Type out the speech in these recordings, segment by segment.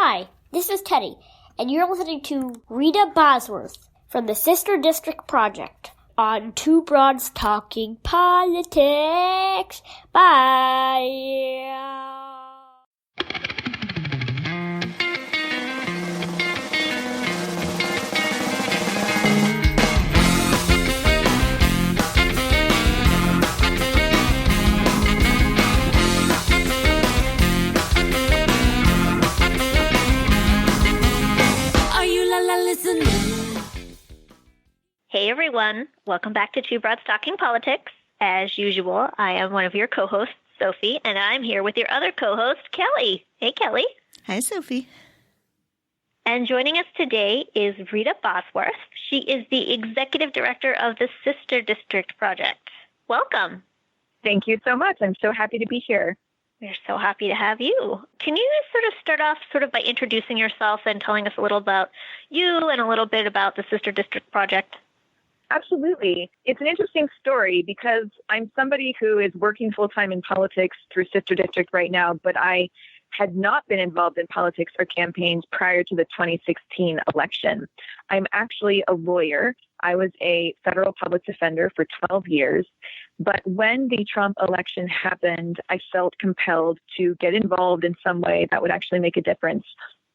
Hi, this is Teddy, and you're listening to Rita Bosworth from the Sister District Project on Two Broads Talking Politics. Bye! Hey everyone, welcome back to Two Broads Talking Politics. As usual, I am one of your co-hosts, Sophie, and I'm here with your other co-host, Kelly. Hey Kelly. Hi Sophie. And joining us today is Rita Bosworth. She is the Executive Director of the Sister District Project. Welcome. Thank you so much. I'm so happy to be here. We're so happy to have you. Can you sort of start off by introducing yourself and telling us a little about you and a little bit about the Sister District Project? Absolutely. It's an interesting story because I'm somebody who is working full-time in politics through Sister District right now, but I had not been involved in politics or campaigns prior to the 2016 election. I'm actually a lawyer. I was a federal public defender for 12 years. But when the Trump election happened, I felt compelled to get involved in some way that would actually make a difference.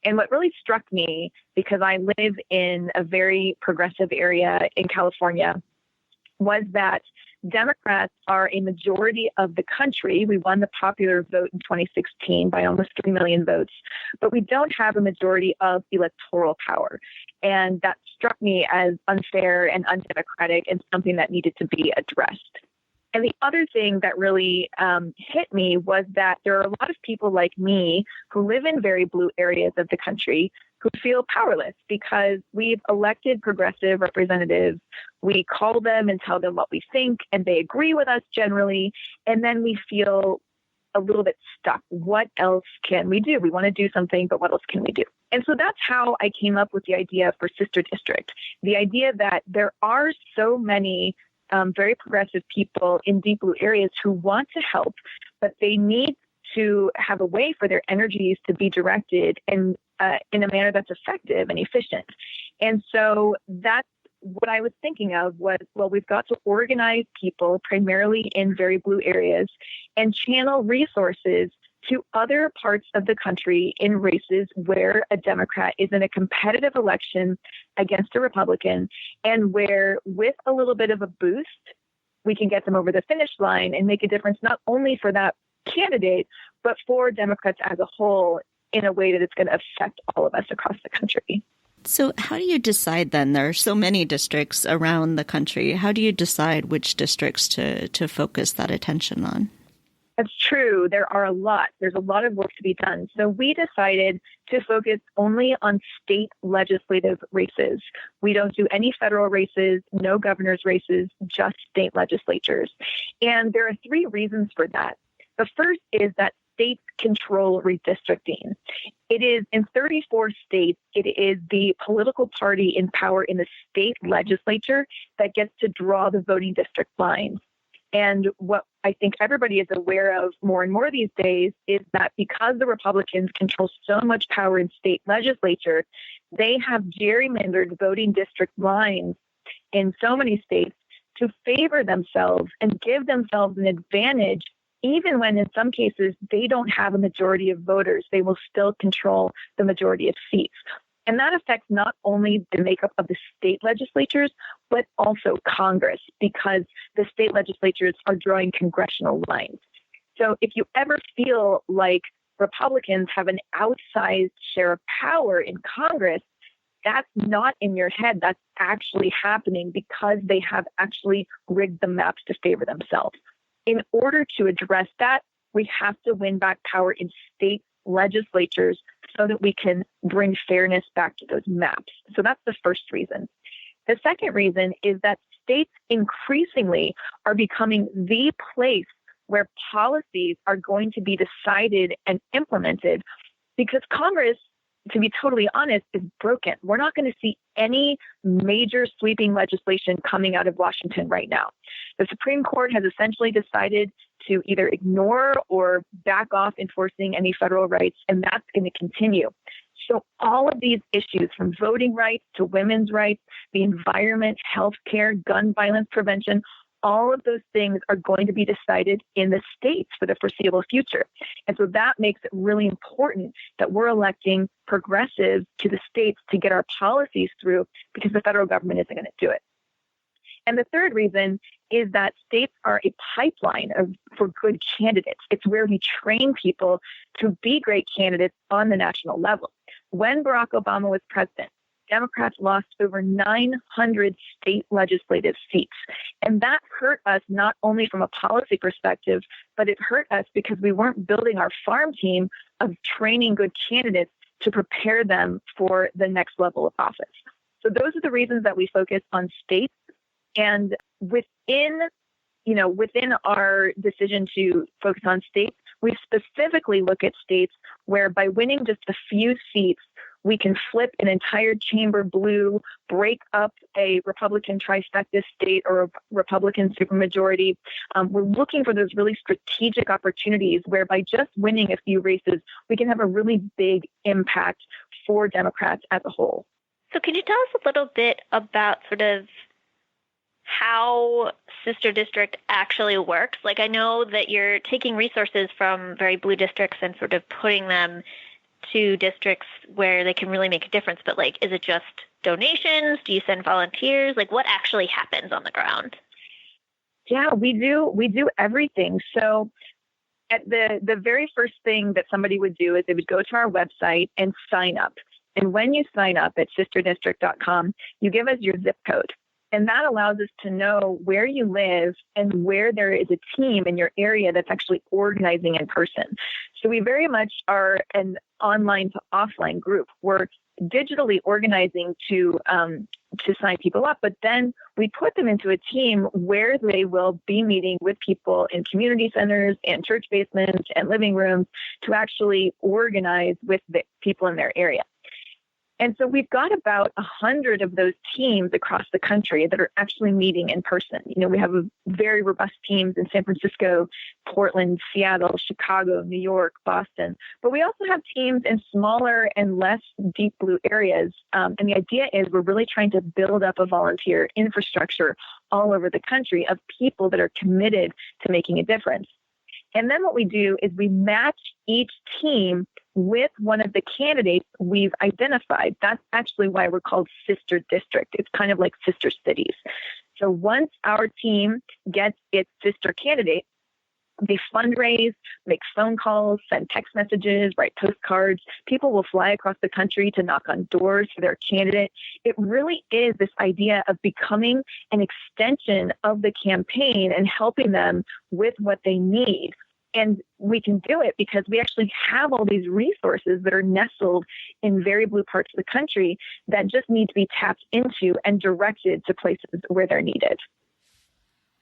And what really struck me, because I live in a very progressive area in California, was that Democrats are a majority of the country. We won the popular vote in 2016 by almost 3 million votes, but we don't have a majority of electoral power. And that struck me as unfair and undemocratic and something that needed to be addressed. And the other thing that really hit me was that there are a lot of people like me who live in very blue areas of the country who feel powerless because we've elected progressive representatives. We call them and tell them what we think, and they agree with us generally. And then we feel a little bit stuck. What else can we do? We want to do something, but what else can we do? And so that's how I came up with the idea for Sister District, the idea that there are so many very progressive people in deep blue areas who want to help, but they need to have a way for their energies to be directed and in a manner that's effective and efficient. And so that's what I was thinking of was, well, we've got to organize people primarily in very blue areas and channel resources to other parts of the country in races where a Democrat is in a competitive election against a Republican, and where with a little bit of a boost, we can get them over the finish line and make a difference not only for that candidate, but for Democrats as a whole in a way that it's going to affect all of us across the country. So how do you decide then? There are so many districts around the country. How do you decide which districts to focus that attention on? That's true. There are a lot. There's a lot of work to be done. So we decided to focus only on state legislative races. We don't do any federal races, no governor's races, just state legislatures. And there are 3 reasons for that. The first is that states control redistricting. It is in 34 states, it is the political party in power in the state legislature that gets to draw the voting district lines. And what I think everybody is aware of more and more these days is that because the Republicans control so much power in state legislature, they have gerrymandered voting district lines in so many states to favor themselves and give themselves an advantage, even when in some cases they don't have a majority of voters. They will still control the majority of seats. And that affects not only the makeup of the state legislatures, but also Congress, because the state legislatures are drawing congressional lines. So if you ever feel like Republicans have an outsized share of power in Congress, that's not in your head. That's actually happening because they have actually rigged the maps to favor themselves. In order to address that, we have to win back power in state legislatures so that we can bring fairness back to those maps. So that's the first reason. The second reason is that states increasingly are becoming the place where policies are going to be decided and implemented because Congress, to be totally honest, is broken. We're not going to see any major sweeping legislation coming out of Washington right now. The Supreme Court has essentially decided to either ignore or back off enforcing any federal rights, and that's going to continue. So all of these issues, from voting rights to women's rights, the environment, healthcare, gun violence prevention, all of those things are going to be decided in the states for the foreseeable future. And so that makes it really important that we're electing progressives to the states to get our policies through, because the federal government isn't going to do it. And the third reason is that states are a pipeline for good candidates. It's where we train people to be great candidates on the national level. When Barack Obama was president, Democrats lost over 900 state legislative seats. And that hurt us not only from a policy perspective, but it hurt us because we weren't building our farm team of training good candidates to prepare them for the next level of office. So those are the reasons that we focus on states. And within our decision to focus on states, we specifically look at states where by winning just a few seats, we can flip an entire chamber blue, break up a Republican trifecta state or a Republican supermajority. We're looking for those really strategic opportunities where by just winning a few races, we can have a really big impact for Democrats as a whole. So can you tell us a little bit about sort of how Sister District actually works? Like, I know that you're taking resources from very blue districts and sort of putting them to districts where they can really make a difference. But like, is it just donations? Do you send volunteers? Like, what actually happens on the ground? Yeah, we do everything. So at the very first thing that somebody would do is they would go to our website and sign up. And when you sign up at sisterdistrict.com, you give us your zip code. And that allows us to know where you live and where there is a team in your area that's actually organizing in person. So we very much are an online to offline group. We're digitally organizing to sign people up, but then we put them into a team where they will be meeting with people in community centers and church basements and living rooms to actually organize with the people in their area. And so we've got about 100 of those teams across the country that are actually meeting in person. You know, we have very robust teams in San Francisco, Portland, Seattle, Chicago, New York, Boston. But we also have teams in smaller and less deep blue areas. And the idea is we're really trying to build up a volunteer infrastructure all over the country of people that are committed to making a difference. And then what we do is we match each team with one of the candidates we've identified. That's actually why we're called Sister District. It's kind of like sister cities. So once our team gets its sister candidate, they fundraise, make phone calls, send text messages, write postcards. People will fly across the country to knock on doors for their candidate. It really is this idea of becoming an extension of the campaign and helping them with what they need. And we can do it because we actually have all these resources that are nestled in very blue parts of the country that just need to be tapped into and directed to places where they're needed.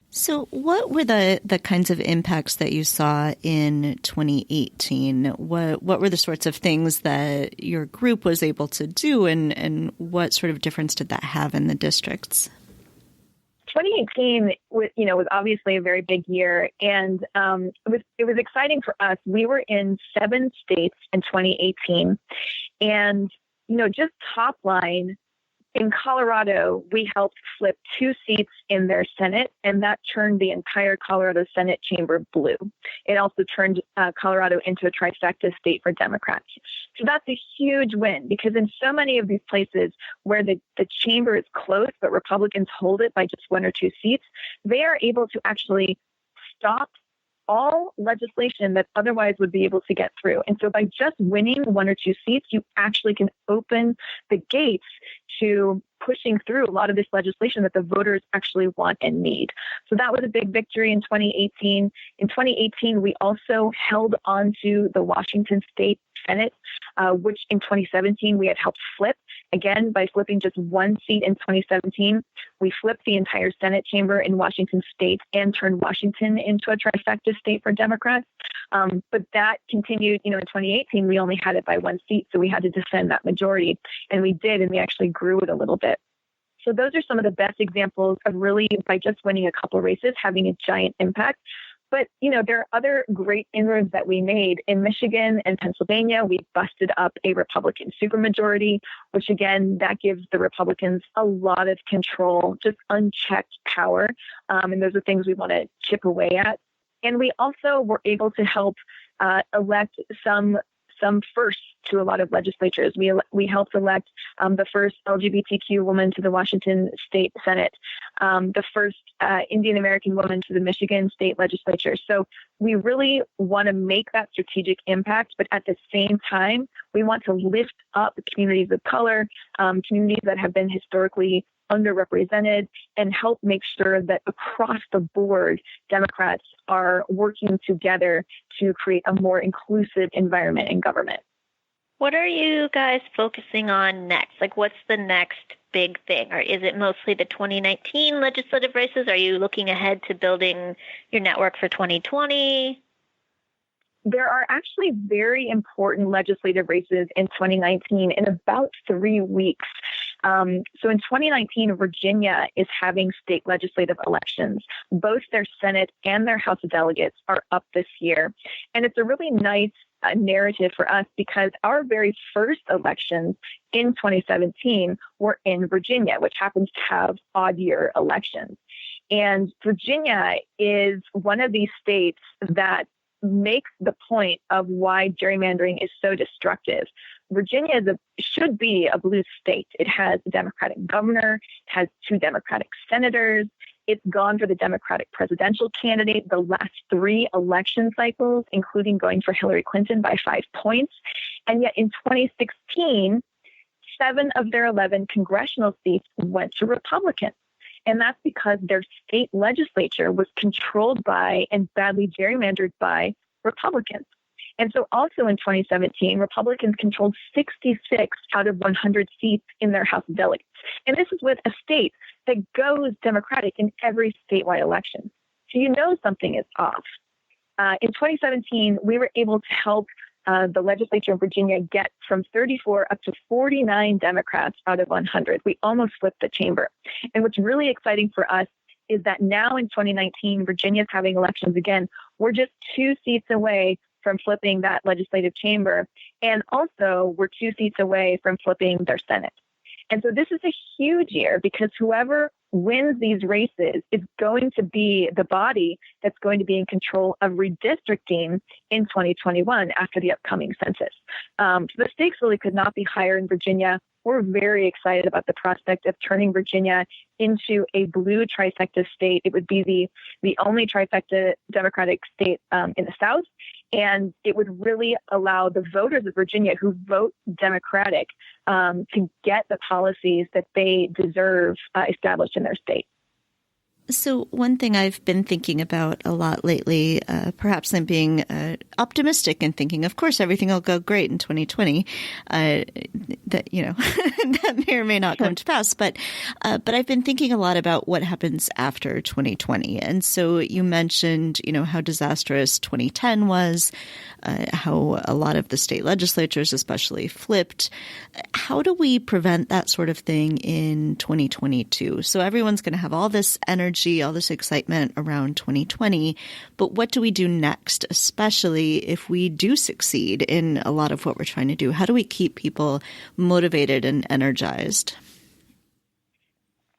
So what were the kinds of impacts that you saw in 2018? What were the sorts of things that your group was able to do, and what sort of difference did that have in the districts? 2018 was obviously a very big year, and it was exciting for us. We were in 7 states in 2018, and just top line, in Colorado, we helped flip 2 seats in their Senate, and that turned the entire Colorado Senate chamber blue. It also turned Colorado into a trifecta state for Democrats. So that's a huge win, because in so many of these places where the chamber is close, but Republicans hold it by just 1 or 2 seats, they are able to actually stop all legislation that otherwise would be able to get through. And so by just winning 1 or 2 seats, you actually can open the gates to pushing through a lot of this legislation that the voters actually want and need. So that was a big victory in 2018. In 2018, we also held on to the Washington State Senate, which in 2017 we had helped flip. Again, by flipping just 1 seat in 2017, we flipped the entire Senate chamber in Washington State and turned Washington into a trifecta state for Democrats. But that continued, in 2018, we only had it by 1 seat, so we had to defend that majority. And we did, and we actually grew it a little bit. So those are some of the best examples of really, by just winning a couple races, having a giant impact. But, there are other great inroads that we made. In Michigan and Pennsylvania, we busted up a Republican supermajority, which again, that gives the Republicans a lot of control, just unchecked power. And those are things we want to chip away at. And we also were able to help elect some firsts to a lot of legislatures. We helped elect the first LGBTQ woman to the Washington State Senate, the first Indian American woman to the Michigan State Legislature. So we really want to make that strategic impact, but at the same time, we want to lift up communities of color, communities that have been historically underrepresented, and help make sure that across the board, Democrats are working together to create a more inclusive environment in government. What are you guys focusing on next? Like, what's the next big thing? Or is it mostly the 2019 legislative races? Are you looking ahead to building your network for 2020? There are actually very important legislative races in 2019 in about 3 weeks. So in 2019, Virginia is having state legislative elections. Both their Senate and their House of Delegates are up this year. And it's a really nice narrative for us because our very first elections in 2017 were in Virginia, which happens to have odd year elections. And Virginia is one of these states that makes the point of why gerrymandering is so destructive. Virginia should be a blue state. It has a Democratic governor, has 2 Democratic senators. It's gone for the Democratic presidential candidate the last 3 election cycles, including going for Hillary Clinton by 5 points. And yet in 2016, 7 of their 11 congressional seats went to Republicans. And that's because their state legislature was controlled by and badly gerrymandered by Republicans. And so also in 2017, Republicans controlled 66 out of 100 seats in their House of Delegates. And this is with a state that goes Democratic in every statewide election. So something is off. In 2017, we were able to help the legislature in Virginia get from 34 up to 49 Democrats out of 100. We almost flipped the chamber. And what's really exciting for us is that now in 2019, Virginia's having elections again. We're just 2 seats away from flipping that legislative chamber. And also, we're 2 seats away from flipping their Senate. And so this is a huge year because whoever wins these races is going to be the body that's going to be in control of redistricting in 2021 after the upcoming census. So the stakes really could not be higher in Virginia. We're very excited about the prospect of turning Virginia into a blue trifecta state. It would be the only trifecta Democratic state in the South. And it would really allow the voters of Virginia who vote Democratic to get the policies that they deserve established in their state. So one thing I've been thinking about a lot lately, perhaps I'm being optimistic and thinking, of course, everything will go great in 2020. That that may or may not come to pass. But I've been thinking a lot about what happens after 2020. And so you mentioned, how disastrous 2010 was, how a lot of the state legislatures, especially, flipped. How do we prevent that sort of thing in 2022? So everyone's going to have all this energy, all this excitement around 2020. But what do we do next, especially if we do succeed in a lot of what we're trying to do? How do we keep people motivated and energized?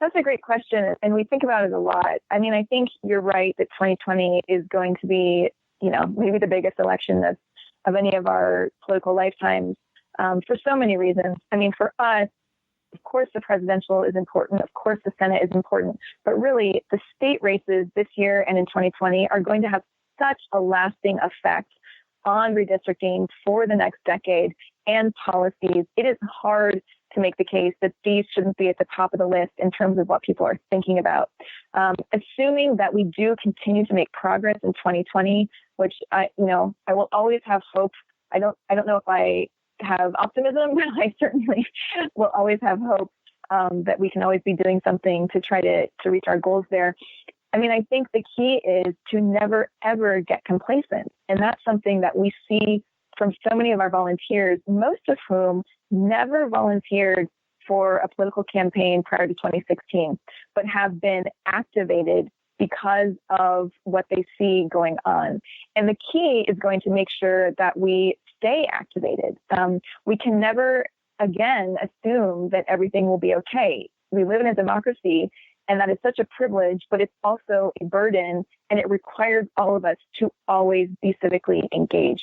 That's a great question. And we think about it a lot. I mean, I think you're right that 2020 is going to be, maybe the biggest election of any of our political lifetimes for so many reasons. I mean, for us, of course, the presidential is important. Of course, the Senate is important. But really, the state races this year and in 2020 are going to have such a lasting effect on redistricting for the next decade and policies. It is hard to make the case that these shouldn't be at the top of the list in terms of what people are thinking about. Assuming that we do continue to make progress in 2020, which I will always have hope. I don't know if I have optimism, but I certainly will always have hope that we can always be doing something to try to reach our goals there. I mean, I think the key is to never, ever get complacent. And that's something that we see from so many of our volunteers, most of whom never volunteered for a political campaign prior to 2016, but have been activated because of what they see going on. And the key is going to make sure that we stay activated. We can never, again, assume that everything will be okay. We live in a democracy, and that is such a privilege, but it's also a burden, and it requires all of us to always be civically engaged.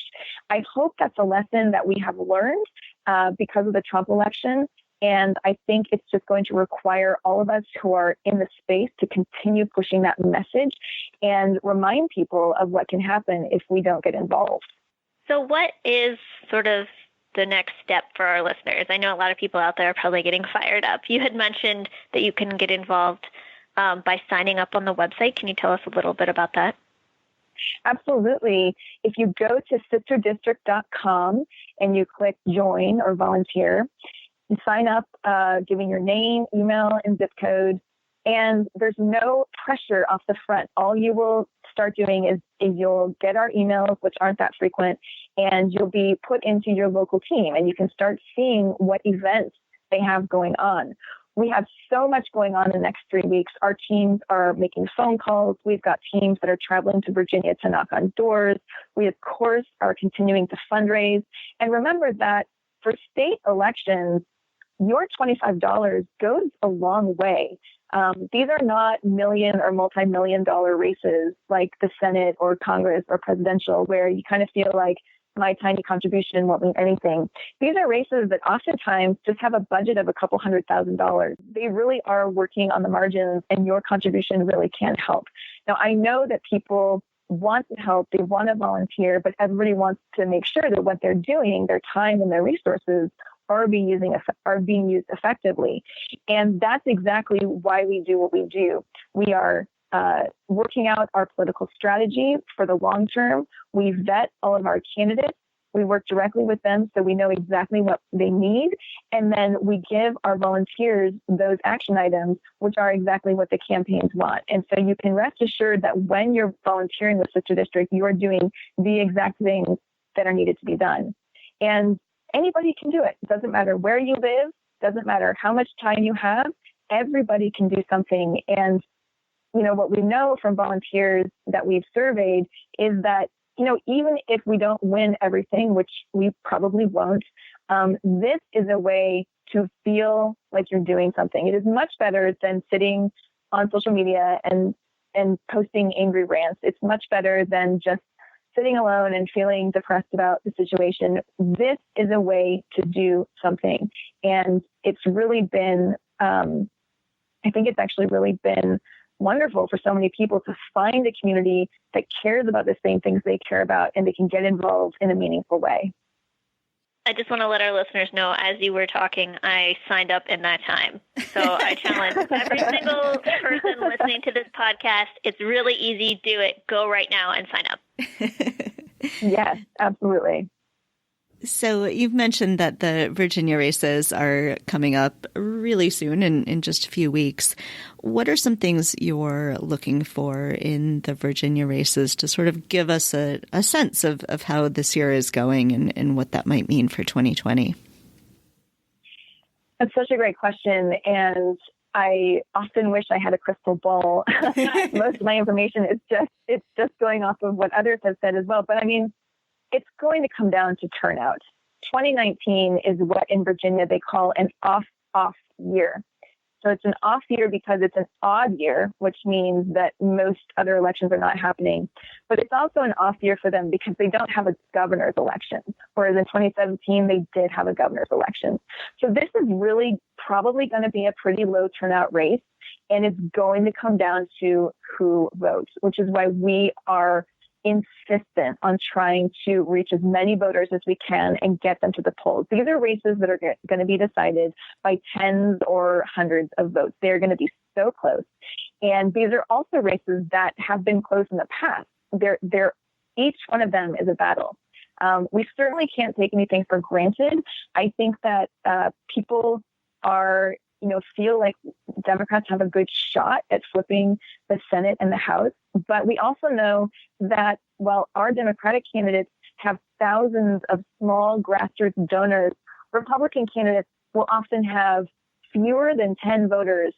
I hope that's a lesson that we have learned because of the Trump election. And I think it's just going to require all of us who are in the space to continue pushing that message and remind people of what can happen if we don't get involved. So what is sort of the next step for our listeners? I know a lot of people out there are probably getting fired up. You had mentioned that you can get involved by signing up on the website. Can you tell us a little bit about that? Absolutely. If you go to sisterdistrict.com and you click join or volunteer, you sign up, giving your name, email, and zip code, and there's no pressure off the front. All you will start doing is you'll get our emails, which aren't that frequent, and you'll be put into your local team, and you can start seeing what events they have going on. We have so much going on in the next 3 weeks. Our teams are making phone calls. We've got teams that are traveling to Virginia to knock on doors. We, of course, are continuing to fundraise. And remember that for state elections, your $25 goes a long way. These are not million or multi-million dollar races like the Senate or Congress or presidential, where you kind of feel like my tiny contribution won't mean anything. These are races that oftentimes just have a budget of a couple $100,000. They really are working on the margins, and your contribution really can help. Now, I know that people want to help, they want to volunteer, but everybody wants to make sure that what they're doing, their time and their resources, are being used effectively. And that's exactly why we do what we do. We are working out our political strategy for the long term. We vet all of our candidates. We work directly with them so we know exactly what they need. And then we give our volunteers those action items, which are exactly what the campaigns want. And so you can rest assured that when you're volunteering with Sister District, you are doing the exact things that are needed to be done. And anybody can do it. It doesn't matter where you live, doesn't matter how much time you have, everybody can do something. And, you know, what we know from volunteers that we've surveyed is that, you know, even if we don't win everything, which we probably won't, this is a way to feel like you're doing something. It is much better than sitting on social media and posting angry rants. It's much better than just sitting alone and feeling depressed about the situation. This is a way to do something. And it's really been, I think it's actually really been wonderful for so many people to find a community that cares about the same things they care about, and they can get involved in a meaningful way. I just want to let our listeners know, as you were talking, I signed up in that time. So I challenge every single person listening to this podcast. It's really easy. Do it. Go right now and sign up. Yes, absolutely. So you've mentioned that the Virginia races are coming up really soon, in just a few weeks. What are some things you're looking for in the Virginia races to sort of give us a sense of how this year is going and what that might mean for 2020? That's such a great question. And I often wish I had a crystal ball. Most of my information is just going off of what others have said as well. But I mean, it's going to come down to turnout. 2019 is what in Virginia they call an off year. So it's an off year because it's an odd year, which means that most other elections are not happening. But it's also an off year for them because they don't have a governor's election, whereas in 2017 they did have a governor's election. So this is really probably going to be a pretty low turnout race, and it's going to come down to who votes, which is why we are insistent on trying to reach as many voters as we can and get them to the polls. These are races that are going to be decided by tens or hundreds of votes. They're going to be so close. And these are also races that have been close in the past. Each one of them is a battle. We certainly can't take anything for granted. I think that people are, feel like Democrats have a good shot at flipping the Senate and the House. But we also know that while our Democratic candidates have thousands of small grassroots donors, Republican candidates will often have fewer than 10 donors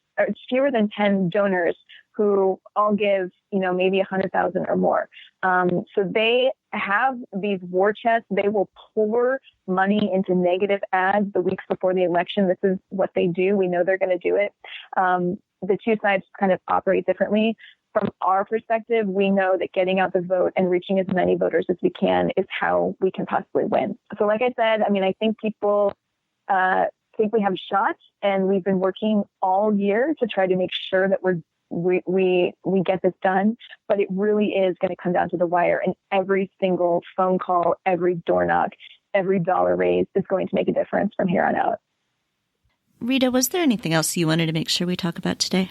who all give, maybe 100,000 or more. So they have these war chests. They will pour money into negative ads the weeks before the election. This is what they do. We know they're going to do it. The two sides kind of operate differently. From our perspective, we know that getting out the vote and reaching as many voters as we can is how we can possibly win. So like I said, I think people think we have a shot, and we've been working all year to try to make sure that we get this done. But it really is going to come down to the wire, and every single phone call, every door knock, every dollar raised is going to make a difference from here on out. Rita, was there anything else you wanted to make sure we talk about today?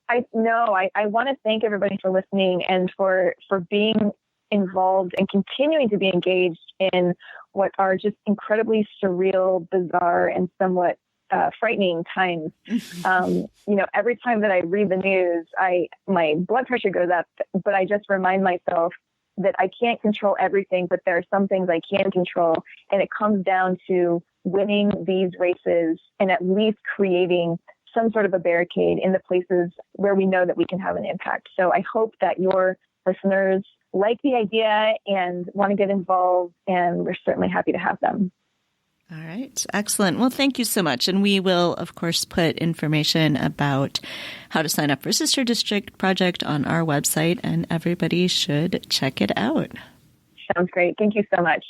I want to thank everybody for listening and for being involved and continuing to be engaged in what are just incredibly surreal, bizarre, and somewhat frightening times. Every time that I read the news, my blood pressure goes up, but I just remind myself that I can't control everything, but there are some things I can control. And it comes down to winning these races and at least creating some sort of a barricade in the places where we know that we can have an impact. So I hope that your listeners like the idea and want to get involved, and we're certainly happy to have them. All right. Excellent. Well, thank you so much. And we will, of course, put information about how to sign up for Sister District Project on our website, and everybody should check it out. Sounds great. Thank you so much.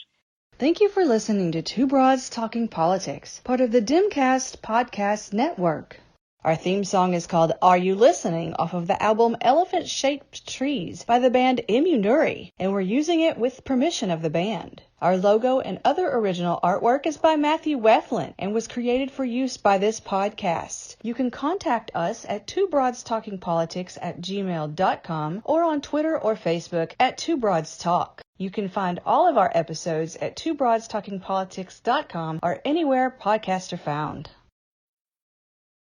Thank you for listening to Two Broads Talking Politics, part of the Dimcast Podcast Network. Our theme song is called Are You Listening? Off of the album Elephant Shaped Trees by the band Immunuri, and we're using it with permission of the band. Our logo and other original artwork is by Matthew Weflin and was created for use by this podcast. You can contact us at twobroadstalkingpolitics@gmail.com or on Twitter or Facebook at Two Broads Talk. You can find all of our episodes at twobroadstalkingpolitics.com or anywhere podcasts are found.